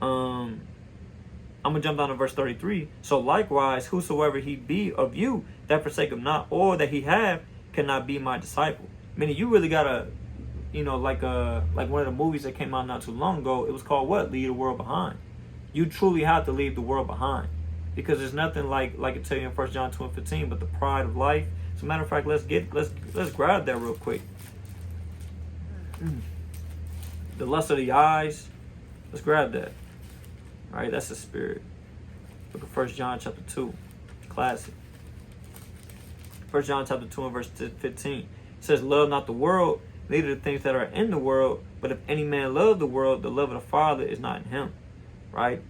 I'm gonna jump down to verse 33. So likewise, whosoever he be of you that forsake him not, or that he have, cannot be my disciple. Meaning, you really gotta, like one of the movies that came out not too long ago. It was called what? Leave the World Behind. You truly have to leave the world behind, because there's nothing like it tell you in 1 John 2:15, but the pride of life. As a matter of fact, let's grab that real quick. The lust of the eyes. Let's grab that. All right, that's the spirit. Look at 1 John chapter 2. Classic. 1 John chapter 2 and verse 15. It says, love not the world, neither the things that are in the world. But if any man love the world, the love of the Father is not in him. Right?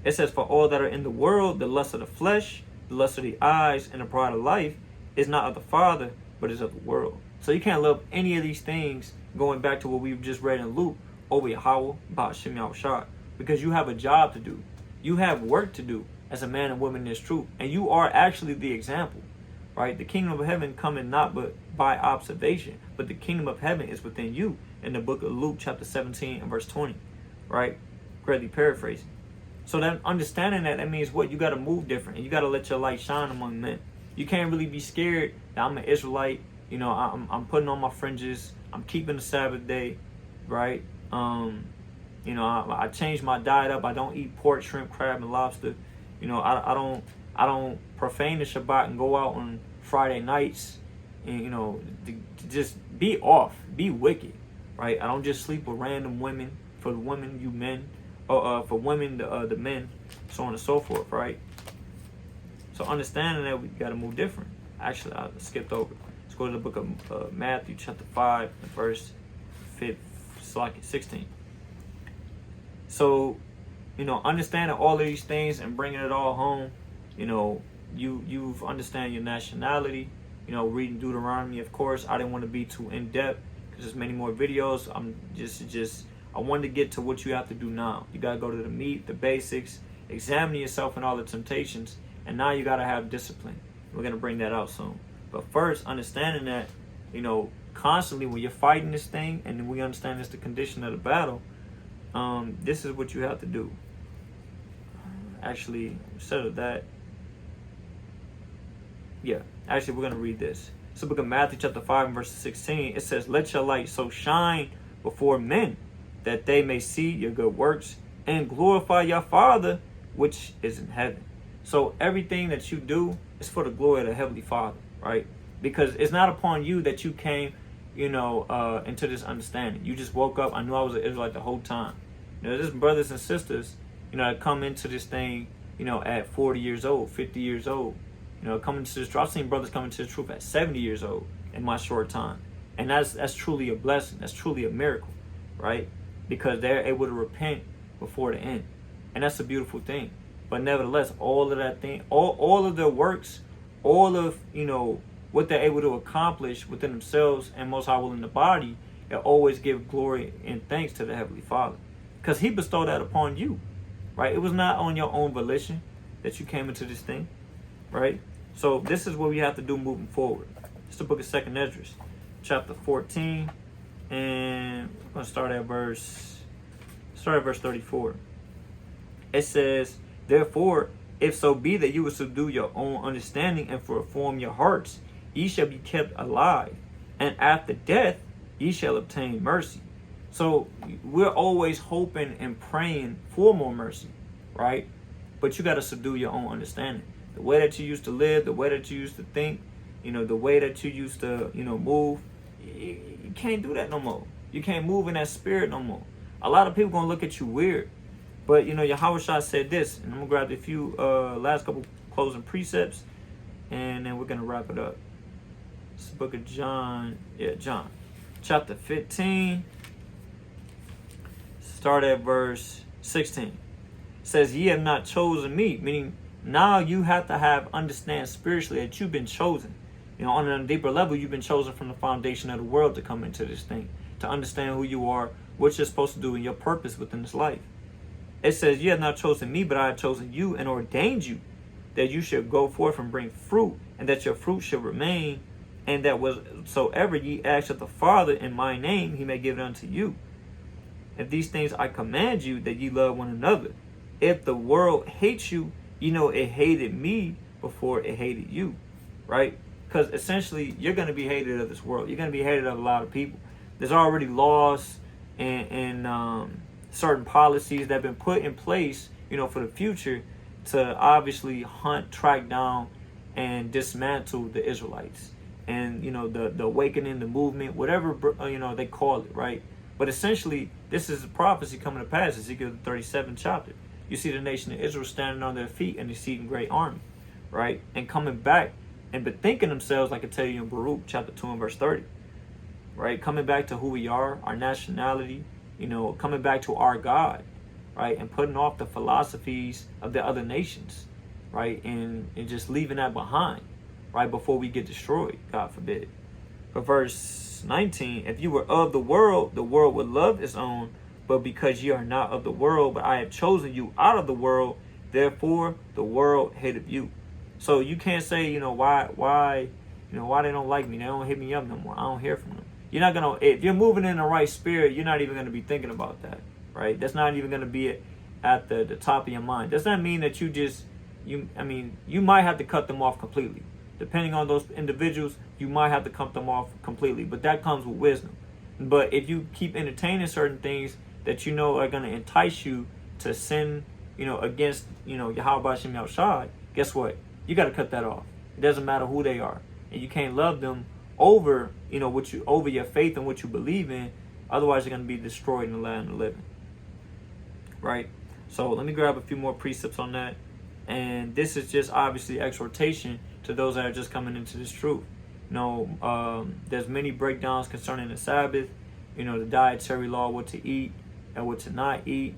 It says, for all that are in the world, the lust of the flesh, the lust of the eyes, and the pride of life is not of the Father, but is of the world. So you can't love any of these things, going back to what we've just read in Luke, over Yahweh, Ba'ashem Yahushua, because you have a job to do. You have work to do as a man and woman in this truth. And you are actually the example, right? The kingdom of heaven coming not but by observation, but the kingdom of heaven is within you, in the book of Luke chapter 17 and verse 20, right? Greatly paraphrasing. So that understanding that means what? You got to move different, and you got to let your light shine among men. You can't really be scared that I'm an Israelite. I'm putting on my fringes. I'm keeping the Sabbath day, right? I changed my diet up. I don't eat pork, shrimp, crab, and lobster. I don't profane the Shabbat and go out on Friday nights and to just be off, be wicked, right? I don't just sleep with random women. For the women, you men. For women, the men, so on and so forth, right? So understanding that we got to move different. Actually, I skipped over. Let's go to the book of Matthew, chapter 5, verse 16. So, understanding all of these things and bringing it all home, you've understand your nationality. Reading Deuteronomy, of course. I didn't want to be too in depth because there's many more videos. I'm just. I wanted to get to what you have to do now. You got to go to the meat, the basics, examine yourself and all the temptations, and now you got to have discipline. We're going to bring that out soon. But first, understanding that, constantly when you're fighting this thing, and we understand it's the condition of the battle, this is what you have to do. Actually, instead of that, yeah, actually, we're going to read this. It's the book of Matthew chapter 5 and verse 16. It says, let your light so shine before men that they may see your good works and glorify your Father which is in heaven. So everything that you do is for the glory of the Heavenly Father, right? Because it's not upon you that you came, into this understanding. You just woke up. I knew I was an Israelite the whole time. There's brothers and sisters, that come into this thing, at 40 years old, 50 years old. Coming to this truth. I've seen brothers come into the truth at 70 years old in my short time. And that's truly a blessing. That's truly a miracle, right? Because they're able to repent before the end. And that's a beautiful thing. But nevertheless, all of that thing, all of their works, all of, what they're able to accomplish within themselves and most high will in the body, they always give glory and thanks to the Heavenly Father. Because He bestowed that upon you, right? It was not on your own volition that you came into this thing, right? So this is what we have to do moving forward. It's the book of 2nd Esdras, chapter 14, and I'm going to start at verse 34. It says, therefore, if so be that you will subdue your own understanding and reform your hearts, ye shall be kept alive, and after death ye shall obtain mercy. So we're always hoping and praying for more mercy, right? But you got to subdue your own understanding. The way that you used to live, the way that you used to think, the way that you used to, move, you can't do that no more. You can't move in that spirit no more. A lot of people going to look at you weird. But, Yahushua said this, and I'm going to grab a few last couple closing precepts, and then we're going to wrap it up. It's the book of John. Yeah, John. Chapter 15. Start at verse 16. It says, ye have not chosen me, meaning now you have to understand spiritually that you've been chosen. On a deeper level, you've been chosen from the foundation of the world to come into this thing, to understand who you are, what you're supposed to do, and your purpose within this life. It says, you have not chosen me, but I have chosen you and ordained you that you should go forth and bring fruit, and that your fruit should remain, and that whatsoever ye ask of the Father in my name, He may give it unto you. If these things I command you, that ye love one another. If the world hates you, it hated me before it hated you, right? Because essentially, you're going to be hated of this world. You're going to be hated of a lot of people. There's already laws and certain policies that have been put in place, for the future to obviously hunt, track down, and dismantle the Israelites. And, the awakening, the movement, whatever, they call it, right? But essentially, this is a prophecy coming to pass, Ezekiel 37th chapter. You see the nation of Israel standing on their feet and exceeding great army, right? And coming back and bethinking themselves, like I tell you in Baruch chapter 2 and verse 30, right? Coming back to who we are, our nationality, coming back to our God, right? And putting off the philosophies of the other nations, right? And just leaving that behind, right? Before we get destroyed, God forbid. But verse 19, if you were of the world would love its own, but because ye are not of the world, but I have chosen you out of the world, therefore the world hated you. So you can't say, why they don't like me. They don't hit me up no more. I don't hear from them. You're not going to, if you're moving in the right spirit, you're not even going to be thinking about that, right? That's not even going to be at the top of your mind. Does that mean that you might have to cut them off completely. Depending on those individuals, you might have to cut them off completely, but that comes with wisdom. But if you keep entertaining certain things that are going to entice you to sin, against, Yahweh Shem Yahushai, guess what? You got to cut that off. It doesn't matter who they are. And you can't love them over, over your faith and what you believe in. Otherwise, you're going to be destroyed in the land of the living. Right? So let me grab a few more precepts on that. And this is just obviously exhortation to those that are just coming into this truth. There's many breakdowns concerning the Sabbath, the dietary law, what to eat and what to not eat.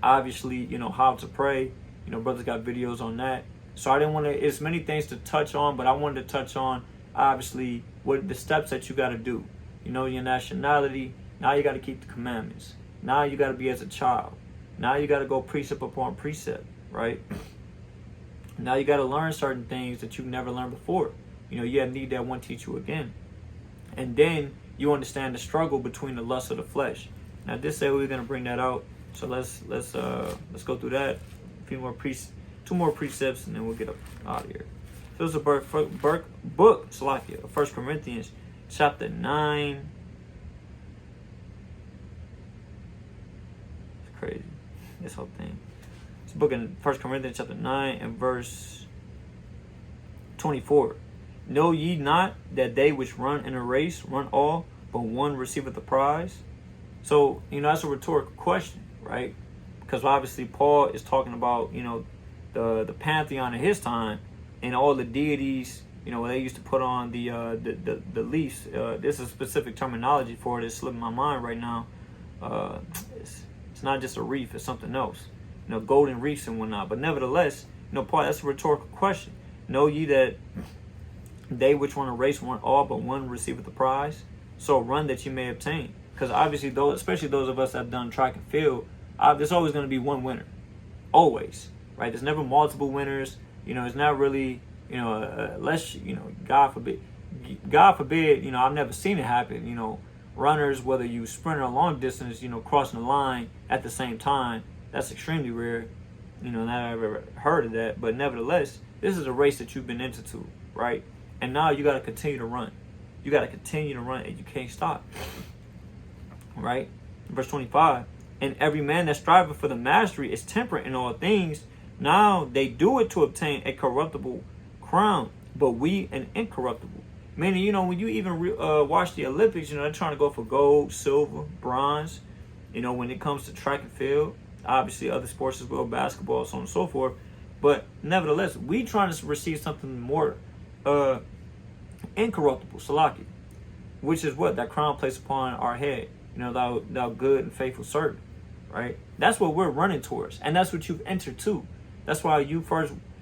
Obviously, how to pray. Brothers got videos on that. So I didn't want to, it's many things to touch on, but I wanted to touch on, obviously, what the steps that you got to do. Your nationality, now you got to keep the commandments. Now you got to be as a child. Now you got to go precept upon precept, right? Now you got to learn certain things that you've never learned before. You need that one teach you again. And then you understand the struggle between the lust of the flesh. Now, I did say we were gonna bring that out, so let's go through that. Two more precepts, and then we'll get up out of here. So it's a book, Salakia, 1 Corinthians chapter 9. It's crazy, this whole thing. It's a book in 1 Corinthians chapter 9 and verse 24. Know ye not that they which run in a race run all, but one receiveth the prize? So, that's a rhetorical question, right? Because obviously Paul is talking about, the pantheon of his time and all the deities, they used to put on the leaves. This is specific terminology for it. It's slipping my mind right now. It's not just a reef, it's something else. Golden reefs and whatnot. But nevertheless, Paul, that's a rhetorical question. Know ye that they which run a race run all, but one receiveth the prize? So run that you may obtain. Because obviously, especially those of us that have done track and field, there's always going to be one winner. Always. Right? There's never multiple winners. It's not really, unless, God forbid, I've never seen it happen. Runners, whether you sprint or long distance, crossing the line at the same time, that's extremely rare. Not I've ever heard of that. But nevertheless, this is a race that you've been into, right? And now you got to continue to run. You got to continue to run, and you can't stop. Right? Verse 25. And every man that striveth for the mastery is temperate in all things. Now they do it to obtain a corruptible crown, but we an incorruptible. Meaning, when you even watch the Olympics, they're trying to go for gold, silver, bronze. When it comes to track and field, obviously other sports as well, basketball, so on and so forth. But nevertheless, we trying to receive something more incorruptible, salaki, which is what? That crown placed upon our head. Thou good and faithful servant, right? That's what we're running towards. And that's what you've entered to. That's why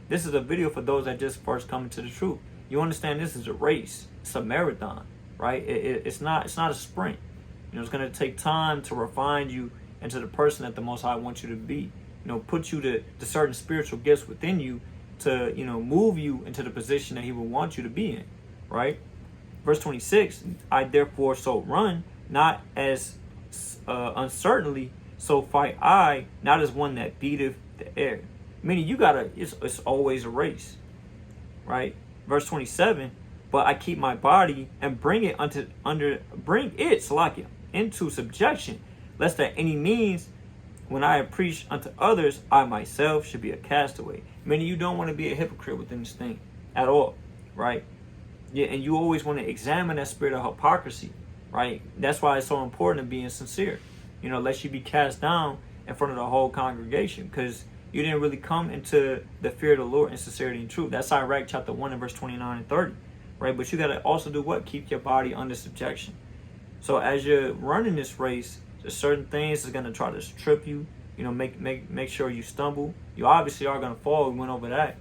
this is a video for those that just first come into the truth. You understand this is a race. It's a marathon, right? It's not a sprint. It's going to take time to refine you into the person that the Most High wants you to be. Put you to certain spiritual gifts within you to, move you into the position that he will want you to be in, right? Verse 26, I therefore so run, not as uncertainly, so fight I, not as one that beateth the air. Meaning it's always a race, right? Verse 27, but I keep my body and bring it Salakia, into subjection, lest at any means, when I have preached unto others, I myself should be a castaway. Meaning you don't want to be a hypocrite within this thing at all, right? Yeah, and you always want to examine that spirit of hypocrisy, right? That's why it's so important being sincere. Lest you be cast down in front of the whole congregation, because you didn't really come into the fear of the Lord in sincerity and truth. That's Iraq chapter 1 and verse 29 and 30, right? But you got to also do what? Keep your body under subjection. So as you're running this race, there's certain things that's going to try to trip you, make sure you stumble. You obviously are going to fall. We went over that.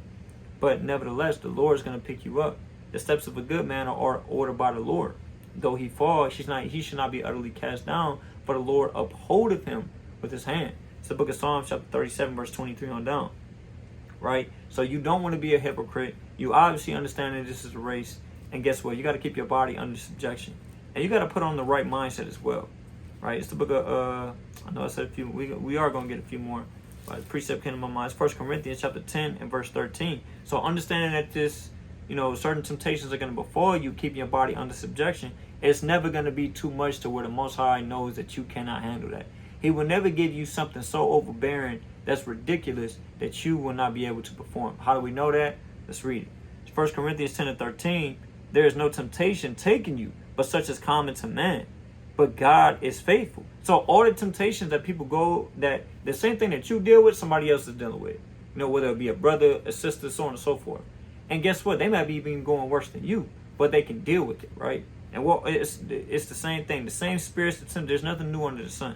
But nevertheless, the Lord is going to pick you up. The steps of a good man are ordered by the Lord. Though he fall, he should not be utterly cast down, for the Lord upholdeth him with his hand. It's the book of Psalms chapter 37, verse 23 on down. Right? So you don't want to be a hypocrite. You obviously understand that this is a race. And guess what? You got to keep your body under subjection. And you got to put on the right mindset as well. Right? It's the book of, I know I said a few, we are going to get a few more. But the precept came to my mind. It's 1 Corinthians chapter 10 and verse 13. So understanding that this, certain temptations are going to befall you, keeping your body under subjection, it's never going to be too much to where the Most High knows that you cannot handle that. He will never give you something so overbearing that's ridiculous that you will not be able to perform. How do we know that? Let's read it. It's 1 Corinthians 10 and 13. There is no temptation taken you, but such as common to man. But God is faithful. So all the temptations that people go, that the same thing that you deal with, somebody else is dealing with. Whether it be a brother, a sister, so on and so forth. And guess what? They might be even going worse than you, but they can deal with it, right? And it's the same thing. The same spirits that tempt. There's nothing new under the sun.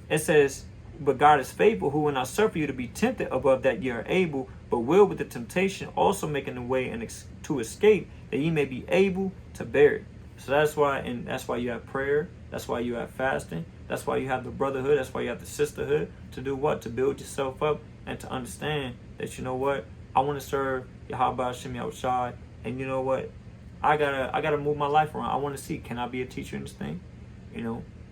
It says, but God is faithful, who will not suffer you to be tempted above that ye are able, but will with the temptation also making the way and to escape, that ye may be able to bear it. So that's why you have prayer. That's why you have fasting. That's why you have the brotherhood. That's why you have the sisterhood. To do what? To build yourself up and to understand that, I want to serve Yahweh Hashem Yahushai, and you know what? I gotta move my life around. I want to see, can I be a teacher in this thing?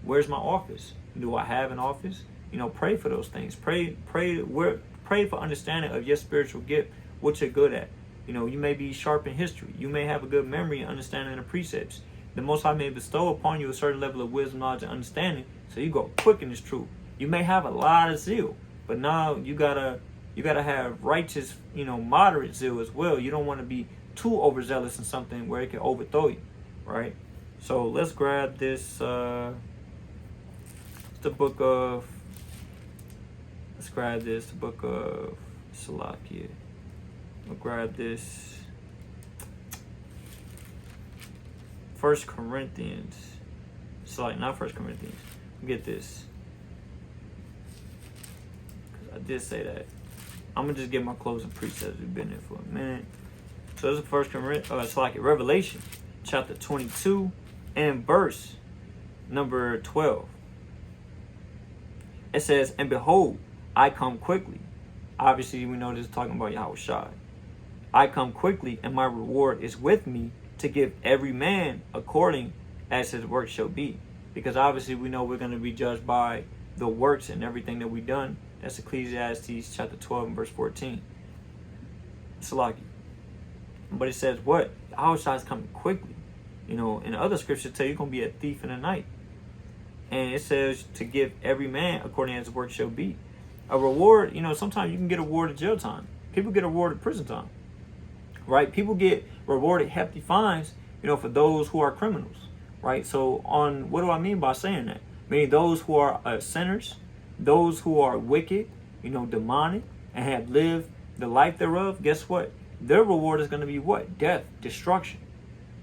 Where's my office? do I have in office? You know, pray for those things. Pray for understanding of your spiritual gift, what you're good at. You know, you may be sharp in history. You may have a good memory and understanding the precepts. The Most High may bestow upon you a certain level of wisdom, knowledge, and understanding, so you go quick in this truth. You may have a lot of zeal, but now you gotta have righteous, you know, moderate zeal as well. You don't want to be too overzealous in something where it can overthrow you, right? So let's grab this. The book of. Let's grab this. The book of Salakia. We'll grab this. 1 Corinthians. Not 1 Corinthians. Get this. Because I did say that. I'm going to just get my closing precepts. We've been there for a minute. So this is 1 Corinthians. Revelation chapter 22 and verse number 12. It says, and behold, I come quickly. Obviously, we know this is talking about Yahushua. I come quickly, and my reward is with me to give every man according as his work shall be. Because obviously we know we're going to be judged by the works and everything that we've done. That's Ecclesiastes chapter 12 and verse 14. Salaki. But it says what? Yahushua is coming quickly. You know, in other scriptures tell you you're going to be a thief in the night. And it says to give every man according as his work shall be. A reward, you know, sometimes you can get awarded jail time. People get awarded prison time. Right? People get rewarded hefty fines, you know, for those who are criminals. Right? So what do I mean by saying that? Meaning those who are sinners, those who are wicked, you know, demonic, and have lived the life thereof, guess what? Their reward is going to be what? Death, destruction.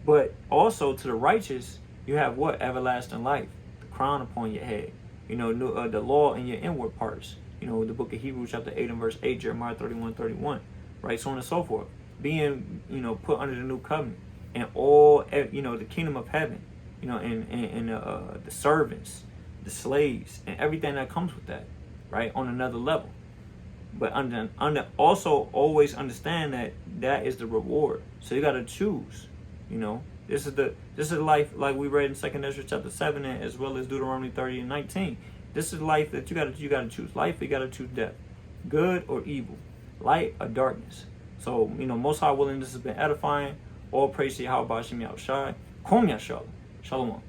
But also to the righteous, you have what? Everlasting life. The crown upon your head. You know, the law in your inward parts. You know, the book of Hebrews chapter 8 and verse 8, Jeremiah 31:31. Right? So on and so forth. Being, you know, put under the new covenant. And all, you know, the kingdom of heaven. You know, and the servants, the slaves, and everything that comes with that. Right? On another level. But also always understand that is the reward. So you got to choose. You know, this is life like we read in 2 Ezra chapter 7 as well as Deuteronomy 30 and 19. This is life that you got to choose. Life, you got to choose death, good or evil, light or darkness. So you know, Most High willing, this has been edifying. All praise to Yahweh B'Shem Yahushai. Kom Yashalom. Shalom.